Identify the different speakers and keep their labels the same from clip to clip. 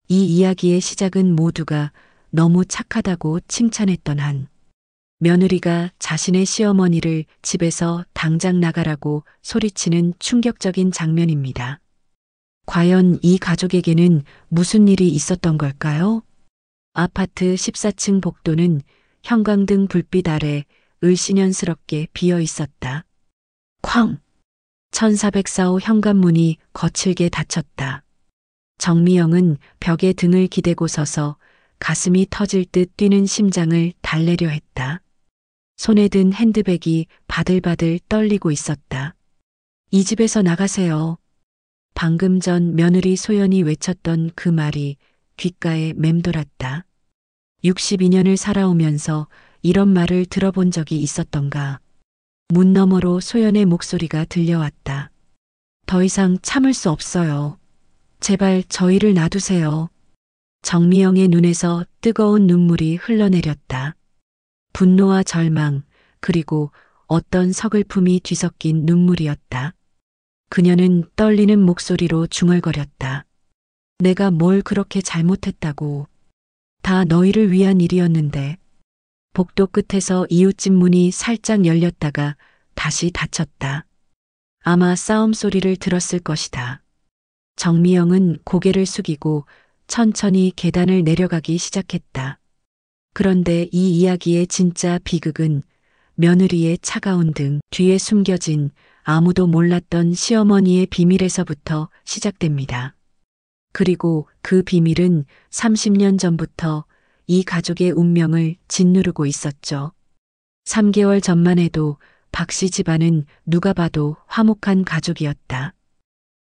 Speaker 1: 이 이야기의 시작은 모두가 너무 착하다고 칭찬했던 한 며느리가 자신의 시어머니를 집에서 당장 나가라고 소리치는 충격적인 장면입니다. 과연 이 가족에게는 무슨 일이 있었던 걸까요? 아파트 14층 복도는 형광등 불빛 아래 을씨년스럽게 비어 있었다. 쾅! 1404호 현관문이 거칠게 닫혔다. 정미영은 벽에 등을 기대고 서서 가슴이 터질 듯 뛰는 심장을 달래려 했다. 손에 든 핸드백이 바들바들 떨리고 있었다. 이 집에서 나가세요. 방금 전 며느리 소연이 외쳤던 그 말이 귓가에 맴돌았다. 62년을 살아오면서 이런 말을 들어본 적이 있었던가. 문 너머로 소연의 목소리가 들려왔다. 더 이상 참을 수 없어요. 제발 저희를 놔두세요. 정미영의 눈에서 뜨거운 눈물이 흘러내렸다. 분노와 절망, 그리고 어떤 서글픔이 뒤섞인 눈물이었다. 그녀는 떨리는 목소리로 중얼거렸다. 내가 뭘 그렇게 잘못했다고. 다 너희를 위한 일이었는데. 복도 끝에서 이웃집 문이 살짝 열렸다가 다시 닫혔다. 아마 싸움 소리를 들었을 것이다. 정미영은 고개를 숙이고 천천히 계단을 내려가기 시작했다. 그런데 이 이야기의 진짜 비극은 며느리의 차가운 등 뒤에 숨겨진 아무도 몰랐던 시어머니의 비밀에서부터 시작됩니다. 그리고 그 비밀은 30년 전부터 이 가족의 운명을 짓누르고 있었죠. 3개월 전만 해도 박씨 집안은 누가 봐도 화목한 가족이었다.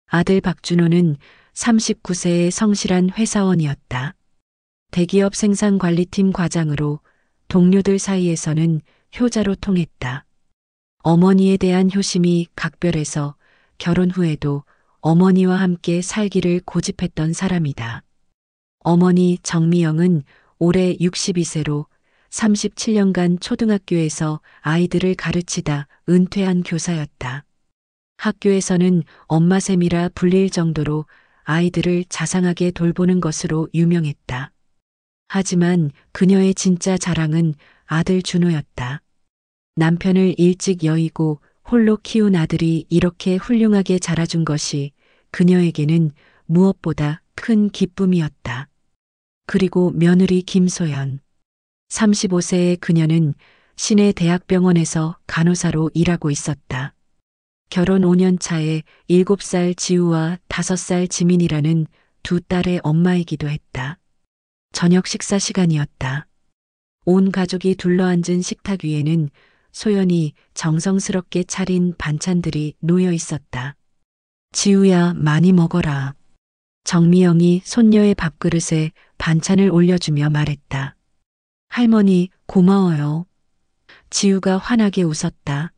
Speaker 1: 아들 박준호는 39세의 성실한 회사원이었다. 대기업 생산관리팀 과장으로 동료들 사이에서는 효자로 통했다. 어머니에 대한 효심이 각별해서 결혼 후에도 어머니와 함께 살기를 고집했던 사람이다. 어머니 정미영은 올해 62세로 37년간 초등학교에서 아이들을 가르치다 은퇴한 교사였다. 학교에서는 엄마 셈이라 불릴 정도로 아이들을 자상하게 돌보는 것으로 유명했다. 하지만 그녀의 진짜 자랑은 아들 준호였다. 남편을 일찍 여의고 홀로 키운 아들이 이렇게 훌륭하게 자라준 것이 그녀에게는 무엇보다 큰 기쁨이었다. 그리고 며느리 김소연. 35세의 그녀는 시내 대학병원에서 간호사로 일하고 있었다. 결혼 5년 차에 7살 지우와 5살 지민이라는 두 딸의 엄마이기도 했다. 저녁 식사 시간이었다. 온 가족이 둘러앉은 식탁 위에는 소연이 정성스럽게 차린 반찬들이 놓여 있었다. 지우야, 많이 먹어라. 정미영이 손녀의 밥그릇에 반찬을 올려주며 말했다. 할머니, 고마워요. 지우가 환하게 웃었다.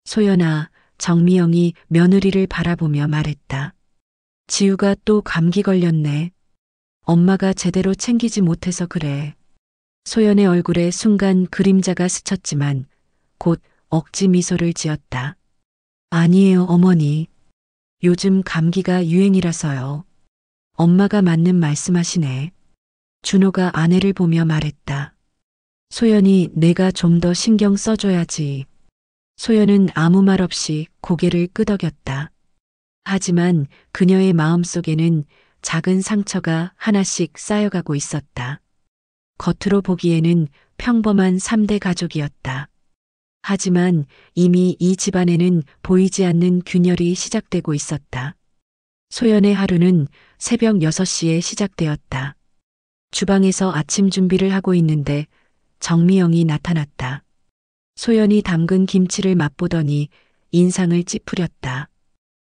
Speaker 1: 소연아, 정미영이 며느리를 바라보며 말했다. 지우가 또 감기 걸렸네. 엄마가 제대로 챙기지 못해서 그래. 소연의 얼굴에 순간 그림자가 스쳤지만 곧 억지 미소를 지었다. 아니에요, 어머니. 요즘 감기가 유행이라서요. 엄마가 맞는 말씀하시네. 준호가 아내를 보며 말했다. 소연이 내가 좀 더 신경 써줘야지. 소연은 아무 말 없이 고개를 끄덕였다. 하지만 그녀의 마음속에는 작은 상처가 하나씩 쌓여가고 있었다. 겉으로 보기에는 평범한 3대 가족이었다. 하지만 이미 이 집안에는 보이지 않는 균열이 시작되고 있었다. 소연의 하루는 새벽 6시에 시작되었다. 주방에서 아침 준비를 하고 있는데 정미영이 나타났다. 소연이 담근 김치를 맛보더니 인상을 찌푸렸다.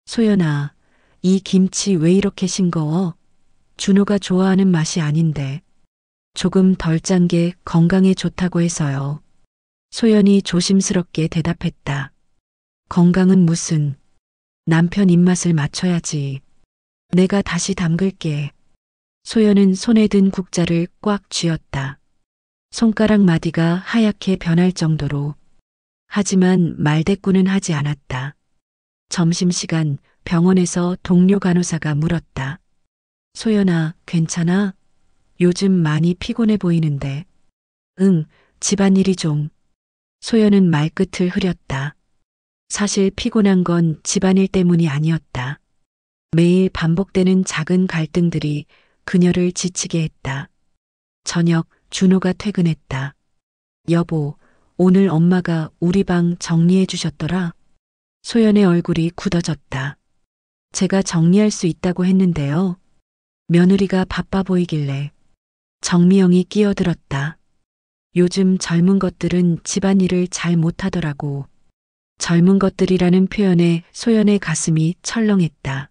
Speaker 1: 소연아, 이 김치 왜 이렇게 싱거워? 준호가 좋아하는 맛이 아닌데. 조금 덜 짠 게 건강에 좋다고 해서요. 소연이 조심스럽게 대답했다. 건강은 무슨. 남편 입맛을 맞춰야지. 내가 다시 담글게. 소연은 손에 든 국자를 꽉 쥐었다. 손가락 마디가 하얗게 변할 정도로. 하지만 말대꾸는 하지 않았다. 점심시간 병원에서 동료 간호사가 물었다. 소연아, 괜찮아? 요즘 많이 피곤해 보이는데. 응, 집안일이 좀. 소연은 말끝을 흐렸다. 사실 피곤한 건 집안일 때문이 아니었다. 매일 반복되는 작은 갈등들이 그녀를 지치게 했다. 저녁, 준호가 퇴근했다. 여보, 오늘 엄마가 우리 방 정리해 주셨더라. 소연의 얼굴이 굳어졌다. 제가 정리할 수 있다고 했는데요. 며느리가 바빠 보이길래. 정미영이 끼어들었다. 요즘 젊은 것들은 집안일을 잘 못하더라고. 젊은 것들이라는 표현에 소연의 가슴이 철렁했다.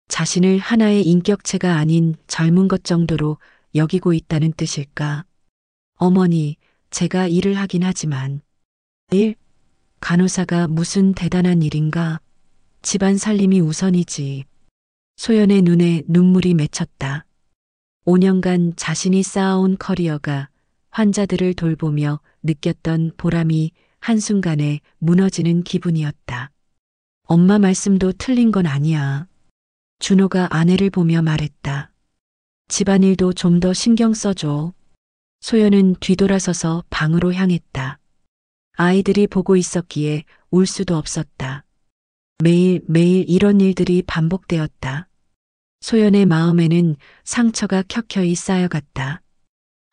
Speaker 1: 자신을 하나의 인격체가 아닌 젊은 것 정도로 여기고 있다는 뜻일까? 어머니, 제가 일을 하긴 하지만. 일? 간호사가 무슨 대단한 일인가? 집안 살림이 우선이지. 소연의 눈에 눈물이 맺혔다. 5년간 자신이 쌓아온 커리어가 환자들을 돌보며 느꼈던 보람이 한순간에 무너지는 기분이었다. 엄마 말씀도 틀린 건 아니야. 준호가 아내를 보며 말했다. 집안일도 좀 더 신경 써줘. 소연은 뒤돌아서서 방으로 향했다. 아이들이 보고 있었기에 울 수도 없었다. 매일 이런 일들이 반복되었다. 소연의 마음에는 상처가 켜켜이 쌓여갔다.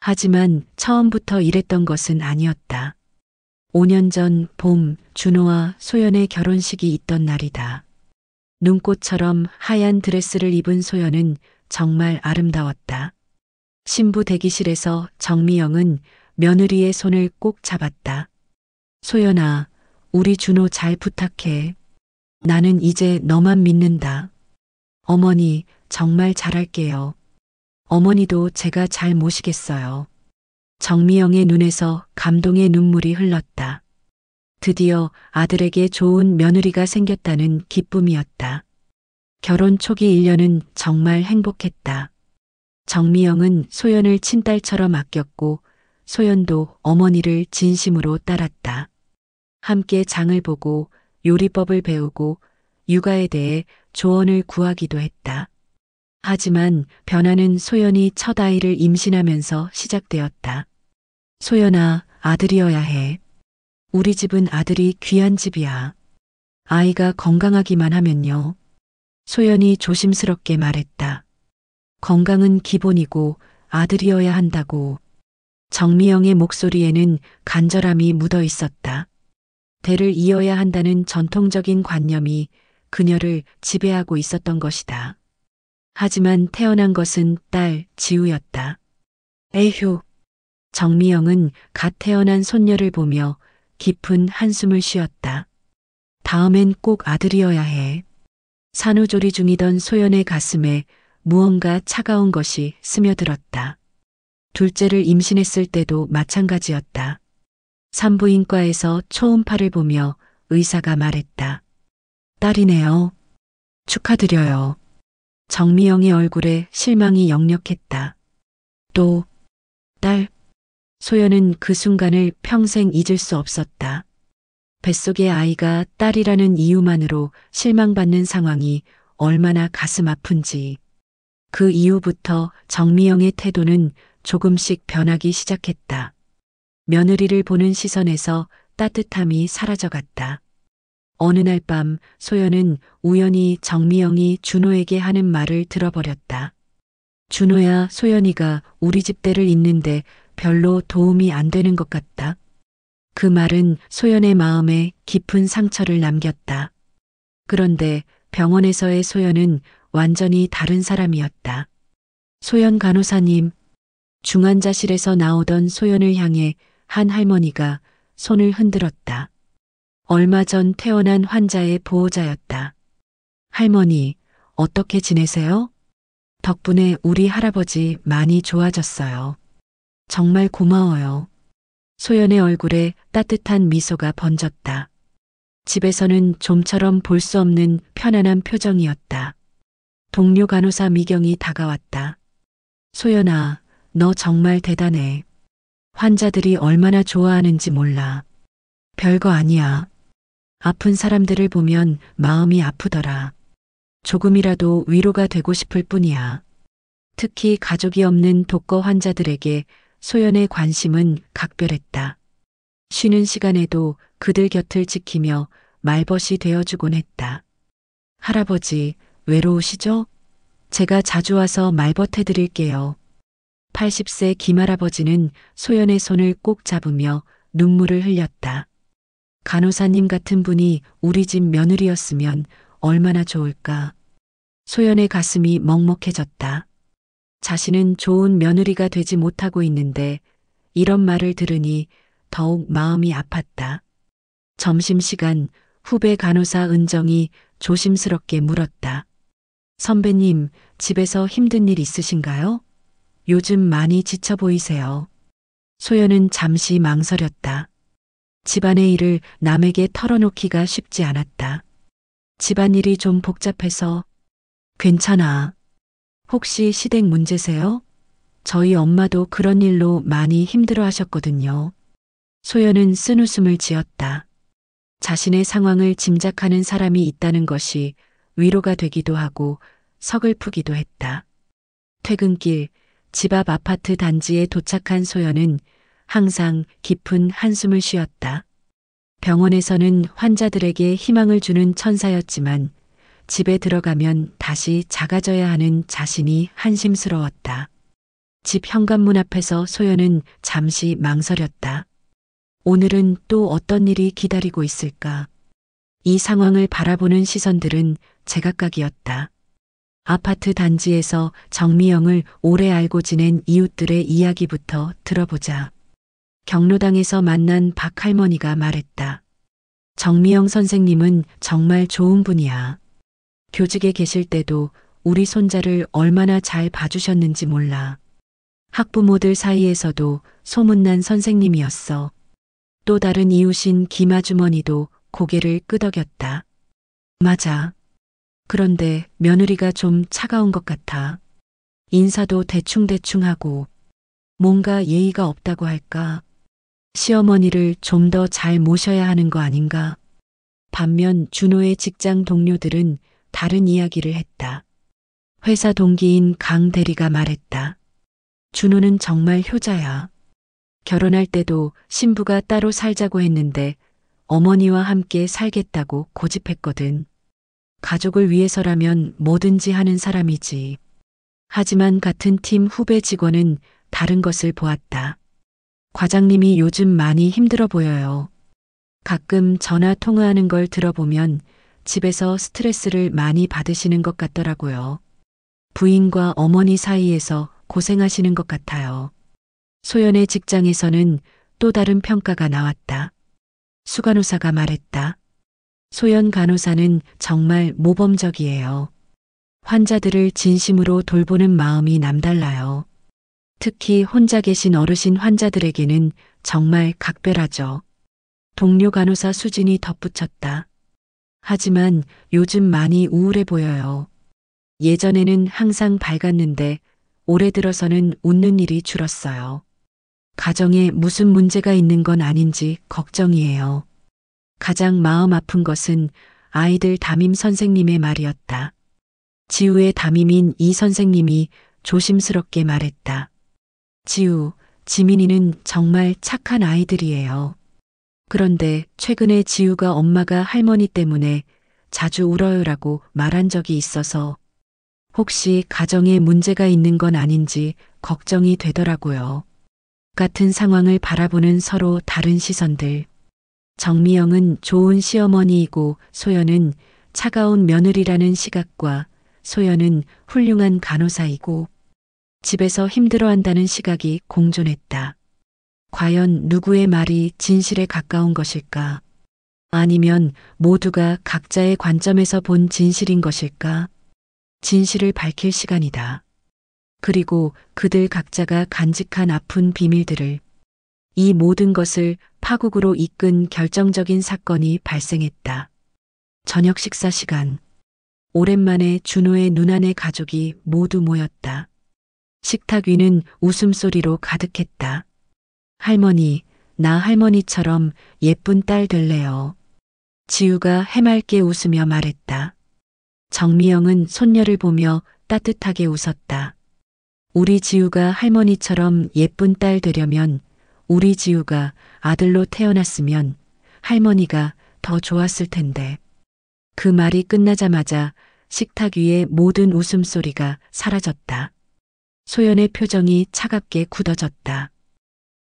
Speaker 1: 하지만 처음부터 이랬던 것은 아니었다. 5년 전 봄, 준호와 소연의 결혼식이 있던 날이다. 눈꽃처럼 하얀 드레스를 입은 소연은 정말 아름다웠다. 신부 대기실에서 정미영은 며느리의 손을 꼭 잡았다. 소연아, 우리 준호 잘 부탁해. 나는 이제 너만 믿는다. 어머니, 정말 잘할게요. 어머니도 제가 잘 모시겠어요. 정미영의 눈에서 감동의 눈물이 흘렀다. 드디어 아들에게 좋은 며느리가 생겼다는 기쁨이었다. 결혼 초기 1년은 정말 행복했다. 정미영은 소연을 친딸처럼 아꼈고 소연도 어머니를 진심으로 따랐다. 함께 장을 보고 요리법을 배우고 육아에 대해 조언을 구하기도 했다. 하지만 변화는 소연이 첫 아이를 임신하면서 시작되었다. 소연아, 아들이어야 해. 우리 집은 아들이 귀한 집이야. 아이가 건강하기만 하면요. 소연이 조심스럽게 말했다. 건강은 기본이고 아들이어야 한다고. 정미영의 목소리에는 간절함이 묻어 있었다. 대를 이어야 한다는 전통적인 관념이 그녀를 지배하고 있었던 것이다. 하지만 태어난 것은 딸 지우였다. 에휴. 정미영은 갓 태어난 손녀를 보며 깊은 한숨을 쉬었다. 다음엔 꼭 아들이어야 해. 산후조리 중이던 소연의 가슴에 무언가 차가운 것이 스며들었다. 둘째를 임신했을 때도 마찬가지였다. 산부인과에서 초음파를 보며 의사가 말했다. 딸이네요. 축하드려요. 정미영의 얼굴에 실망이 역력했다. 또, 딸. 소연은 그 순간을 평생 잊을 수 없었다. 뱃속의 아이가 딸이라는 이유만으로 실망받는 상황이 얼마나 가슴 아픈지. 그 이후부터 정미영의 태도는 조금씩 변하기 시작했다. 며느리를 보는 시선에서 따뜻함이 사라져갔다. 어느 날 밤 소연은 우연히 정미영이 준호에게 하는 말을 들어버렸다. 준호야, 소연이가 우리 집대를 잇는데 별로 도움이 안 되는 것 같다. 그 말은 소연의 마음에 깊은 상처를 남겼다. 그런데 병원에서의 소연은 완전히 다른 사람이었다. 소연 간호사님, 중환자실에서 나오던 소연을 향해 한 할머니가 손을 흔들었다. 얼마 전 태어난 환자의 보호자였다. 할머니, 어떻게 지내세요? 덕분에 우리 할아버지 많이 좋아졌어요. 정말 고마워요. 소연의 얼굴에 따뜻한 미소가 번졌다. 집에서는 좀처럼 볼 수 없는 편안한 표정이었다. 동료 간호사 미경이 다가왔다. 소연아, 너 정말 대단해. 환자들이 얼마나 좋아하는지 몰라. 별거 아니야. 아픈 사람들을 보면 마음이 아프더라. 조금이라도 위로가 되고 싶을 뿐이야. 특히 가족이 없는 독거 환자들에게 소연의 관심은 각별했다. 쉬는 시간에도 그들 곁을 지키며 말벗이 되어주곤 했다. 할아버지, 외로우시죠? 제가 자주 와서 말벗 해드릴게요. 80세 김할아버지는 소연의 손을 꼭 잡으며 눈물을 흘렸다. 간호사님 같은 분이 우리 집 며느리였으면 얼마나 좋을까. 소연의 가슴이 먹먹해졌다. 자신은 좋은 며느리가 되지 못하고 있는데 이런 말을 들으니 더욱 마음이 아팠다. 점심시간 후배 간호사 은정이 조심스럽게 물었다. 선배님, 집에서 힘든 일 있으신가요? 요즘 많이 지쳐 보이세요. 소연은 잠시 망설였다. 집안의 일을 남에게 털어놓기가 쉽지 않았다. 집안일이 좀 복잡해서. 괜찮아. 혹시 시댁 문제세요? 저희 엄마도 그런 일로 많이 힘들어 하셨거든요. 소연은 쓴웃음을 지었다. 자신의 상황을 짐작하는 사람이 있다는 것이 위로가 되기도 하고 서글프기도 했다. 퇴근길 집 앞 아파트 단지에 도착한 소연은 항상 깊은 한숨을 쉬었다. 병원에서는 환자들에게 희망을 주는 천사였지만 집에 들어가면 다시 작아져야 하는 자신이 한심스러웠다. 집 현관문 앞에서 소연은 잠시 망설였다. 오늘은 또 어떤 일이 기다리고 있을까? 이 상황을 바라보는 시선들은 제각각이었다. 아파트 단지에서 정미영을 오래 알고 지낸 이웃들의 이야기부터 들어보자. 경로당에서 만난 박 할머니가 말했다. 정미영 선생님은 정말 좋은 분이야. 교직에 계실 때도 우리 손자를 얼마나 잘 봐주셨는지 몰라. 학부모들 사이에서도 소문난 선생님이었어. 또 다른 이웃인 김아주머니도 고개를 끄덕였다. 맞아. 그런데 며느리가 좀 차가운 것 같아. 인사도 대충대충 하고 뭔가 예의가 없다고 할까. 시어머니를 좀 더 잘 모셔야 하는 거 아닌가. 반면 준호의 직장 동료들은 다른 이야기를 했다. 회사 동기인 강 대리가 말했다. 준호는 정말 효자야. 결혼할 때도 신부가 따로 살자고 했는데 어머니와 함께 살겠다고 고집했거든. 가족을 위해서라면 뭐든지 하는 사람이지. 하지만 같은 팀 후배 직원은 다른 것을 보았다. 과장님이 요즘 많이 힘들어 보여요. 가끔 전화 통화하는 걸 들어보면 집에서 스트레스를 많이 받으시는 것 같더라고요. 부인과 어머니 사이에서 고생하시는 것 같아요. 소연의 직장에서는 또 다른 평가가 나왔다. 수간호사가 말했다. 소연 간호사는 정말 모범적이에요. 환자들을 진심으로 돌보는 마음이 남달라요. 특히 혼자 계신 어르신 환자들에게는 정말 각별하죠. 동료 간호사 수진이 덧붙였다. 하지만 요즘 많이 우울해 보여요. 예전에는 항상 밝았는데 올해 들어서는 웃는 일이 줄었어요. 가정에 무슨 문제가 있는 건 아닌지 걱정이에요. 가장 마음 아픈 것은 아이들 담임 선생님의 말이었다. 지우의 담임인 이 선생님이 조심스럽게 말했다. 지우, 지민이는 정말 착한 아이들이에요. 그런데 최근에 지우가 엄마가 할머니 때문에 자주 울어요라고 말한 적이 있어서 혹시 가정에 문제가 있는 건 아닌지 걱정이 되더라고요. 같은 상황을 바라보는 서로 다른 시선들. 정미영은 좋은 시어머니이고 소연은 차가운 며느리라는 시각과 소연은 훌륭한 간호사이고 집에서 힘들어한다는 시각이 공존했다. 과연 누구의 말이 진실에 가까운 것일까? 아니면 모두가 각자의 관점에서 본 진실인 것일까? 진실을 밝힐 시간이다. 그리고 그들 각자가 간직한 아픈 비밀들을, 이 모든 것을 파국으로 이끈 결정적인 사건이 발생했다. 저녁 식사 시간. 오랜만에 준호의 눈안의 가족이 모두 모였다. 식탁 위는 웃음소리로 가득했다. 할머니, 나 할머니처럼 예쁜 딸 될래요. 지우가 해맑게 웃으며 말했다. 정미영은 손녀를 보며 따뜻하게 웃었다. 우리 지우가 할머니처럼 예쁜 딸 되려면, 우리 지우가 아들로 태어났으면 할머니가 더 좋았을 텐데. 그 말이 끝나자마자 식탁 위에 모든 웃음소리가 사라졌다. 소연의 표정이 차갑게 굳어졌다.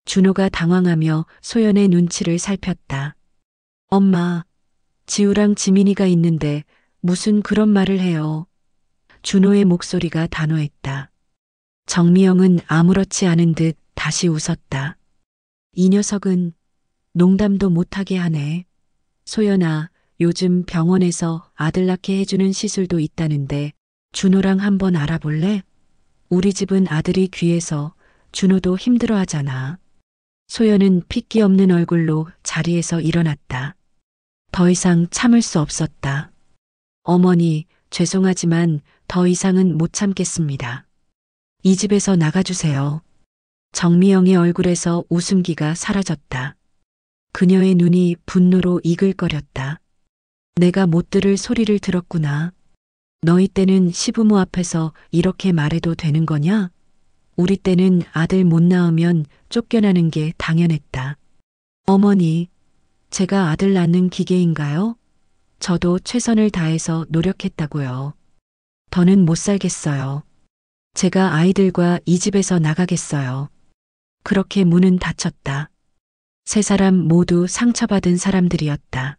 Speaker 1: 준호가 당황하며 소연의 눈치를 살폈다. 엄마, 지우랑 지민이가 있는데 무슨 그런 말을 해요. 준호의 목소리가 단호했다. 정미영은 아무렇지 않은 듯 다시 웃었다. 이 녀석은 농담도 못하게 하네. 소연아, 요즘 병원에서 아들 낳게 해주는 시술도 있다는데 준호랑 한번 알아볼래? 우리 집은 아들이 귀해서 준호도 힘들어 하잖아. 소연은 핏기 없는 얼굴로 자리에서 일어났다. 더 이상 참을 수 없었다. 어머니, 죄송하지만 더 이상은 못 참겠습니다. 이 집에서 나가주세요. 정미영의 얼굴에서 웃음기가 사라졌다. 그녀의 눈이 분노로 이글거렸다. 내가 못 들을 소리를 들었구나. 너희 때는 시부모 앞에서 이렇게 말해도 되는 거냐? 우리 때는 아들 못 낳으면 쫓겨나는 게 당연했다. 어머니, 제가 아들 낳는 기계인가요? 저도 최선을 다해서 노력했다고요. 더는 못 살겠어요. 제가 아이들과 이 집에서 나가겠어요. 그렇게 문은 닫혔다. 세 사람 모두 상처받은 사람들이었다.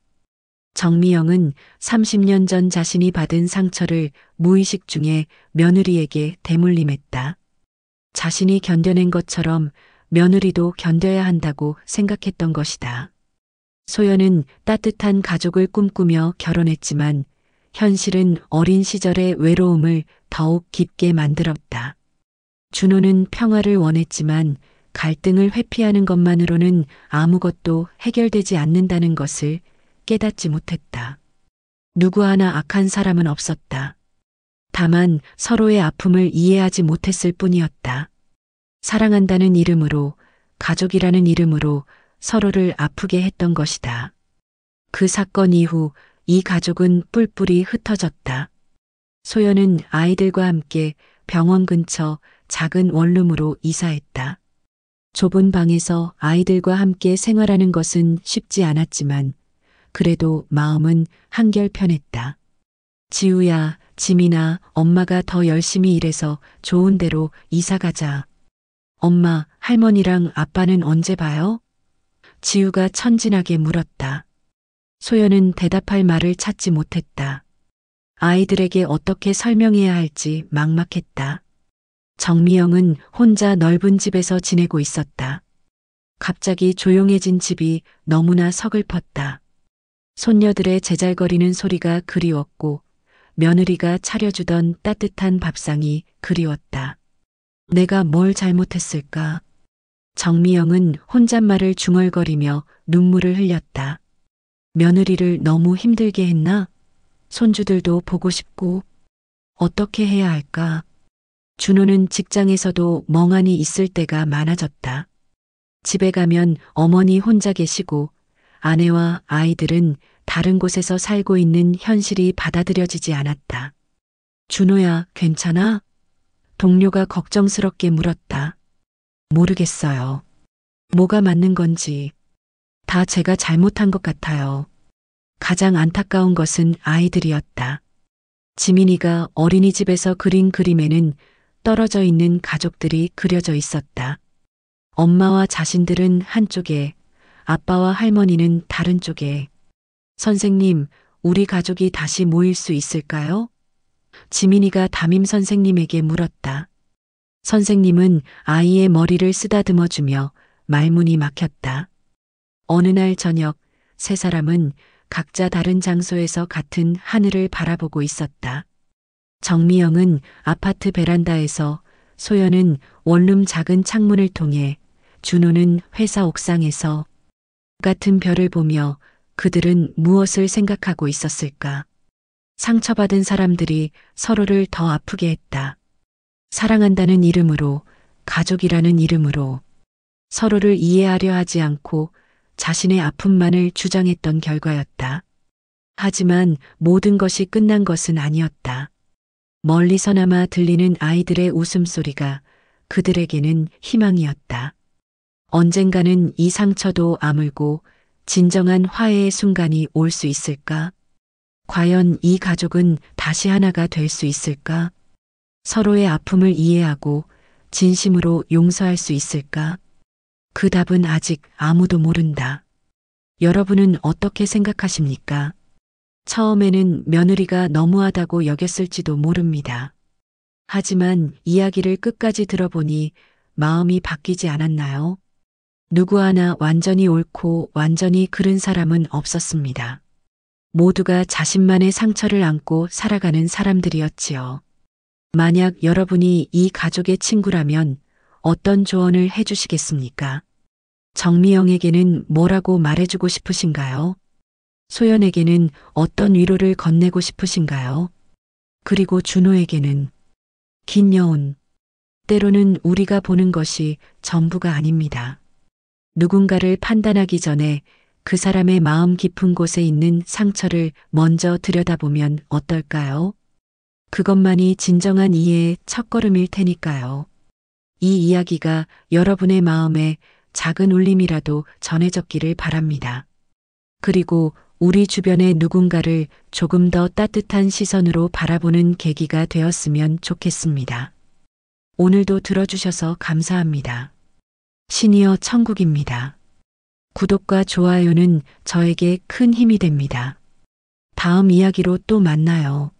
Speaker 1: 정미영은 30년 전 자신이 받은 상처를 무의식 중에 며느리에게 대물림했다. 자신이 견뎌낸 것처럼 며느리도 견뎌야 한다고 생각했던 것이다. 소연은 따뜻한 가족을 꿈꾸며 결혼했지만 현실은 어린 시절의 외로움을 더욱 깊게 만들었다. 준호는 평화를 원했지만 갈등을 회피하는 것만으로는 아무것도 해결되지 않는다는 것을 깨닫지 못했다. 누구 하나 악한 사람은 없었다. 다만 서로의 아픔을 이해하지 못했을 뿐이었다. 사랑한다는 이름으로, 가족이라는 이름으로 서로를 아프게 했던 것이다. 그 사건 이후 이 가족은 뿔뿔이 흩어졌다. 소연은 아이들과 함께 병원 근처 작은 원룸으로 이사했다. 좁은 방에서 아이들과 함께 생활하는 것은 쉽지 않았지만 그래도 마음은 한결 편했다. 지우야, 지민아, 엄마가 더 열심히 일해서 좋은 데로 이사 가자. 엄마, 할머니랑 아빠는 언제 봐요? 지우가 천진하게 물었다. 소연은 대답할 말을 찾지 못했다. 아이들에게 어떻게 설명해야 할지 막막했다. 정미영은 혼자 넓은 집에서 지내고 있었다. 갑자기 조용해진 집이 너무나 서글펐다. 손녀들의 제잘거리는 소리가 그리웠고 며느리가 차려주던 따뜻한 밥상이 그리웠다. 내가 뭘 잘못했을까? 정미영은 혼잣말을 중얼거리며 눈물을 흘렸다. 며느리를 너무 힘들게 했나? 손주들도 보고 싶고 어떻게 해야 할까? 준호는 직장에서도 멍하니 있을 때가 많아졌다. 집에 가면 어머니 혼자 계시고 아내와 아이들은 다른 곳에서 살고 있는 현실이 받아들여지지 않았다. 준호야, 괜찮아? 동료가 걱정스럽게 물었다. 모르겠어요. 뭐가 맞는 건지. 다 제가 잘못한 것 같아요. 가장 안타까운 것은 아이들이었다. 지민이가 어린이집에서 그린 그림에는 떨어져 있는 가족들이 그려져 있었다. 엄마와 자신들은 한쪽에, 아빠와 할머니는 다른 쪽에. 선생님, 우리 가족이 다시 모일 수 있을까요? 지민이가 담임 선생님에게 물었다. 선생님은 아이의 머리를 쓰다듬어 주며 말문이 막혔다. 어느 날 저녁, 세 사람은 각자 다른 장소에서 같은 하늘을 바라보고 있었다. 정미영은 아파트 베란다에서, 소연은 원룸 작은 창문을 통해, 준호는 회사 옥상에서 같은 별을 보며 그들은 무엇을 생각하고 있었을까? 상처받은 사람들이 서로를 더 아프게 했다. 사랑한다는 이름으로, 가족이라는 이름으로 서로를 이해하려 하지 않고 자신의 아픔만을 주장했던 결과였다. 하지만 모든 것이 끝난 것은 아니었다. 멀리서나마 들리는 아이들의 웃음소리가 그들에게는 희망이었다. 언젠가는 이 상처도 아물고 진정한 화해의 순간이 올 수 있을까? 과연 이 가족은 다시 하나가 될 수 있을까? 서로의 아픔을 이해하고 진심으로 용서할 수 있을까? 그 답은 아직 아무도 모른다. 여러분은 어떻게 생각하십니까? 처음에는 며느리가 너무하다고 여겼을지도 모릅니다. 하지만 이야기를 끝까지 들어보니 마음이 바뀌지 않았나요? 누구 하나 완전히 옳고 완전히 그른 사람은 없었습니다. 모두가 자신만의 상처를 안고 살아가는 사람들이었지요. 만약 여러분이 이 가족의 친구라면 어떤 조언을 해주시겠습니까? 정미영에게는 뭐라고 말해주고 싶으신가요? 소연에게는 어떤 위로를 건네고 싶으신가요? 그리고 준호에게는 김여운, 때로는 우리가 보는 것이 전부가 아닙니다. 누군가를 판단하기 전에 그 사람의 마음 깊은 곳에 있는 상처를 먼저 들여다보면 어떨까요? 그것만이 진정한 이해의 첫걸음일 테니까요. 이 이야기가 여러분의 마음에 작은 울림이라도 전해졌기를 바랍니다. 그리고 우리 주변의 누군가를 조금 더 따뜻한 시선으로 바라보는 계기가 되었으면 좋겠습니다. 오늘도 들어주셔서 감사합니다. 시니어 천국입니다. 구독과 좋아요는 저에게 큰 힘이 됩니다. 다음 이야기로 또 만나요.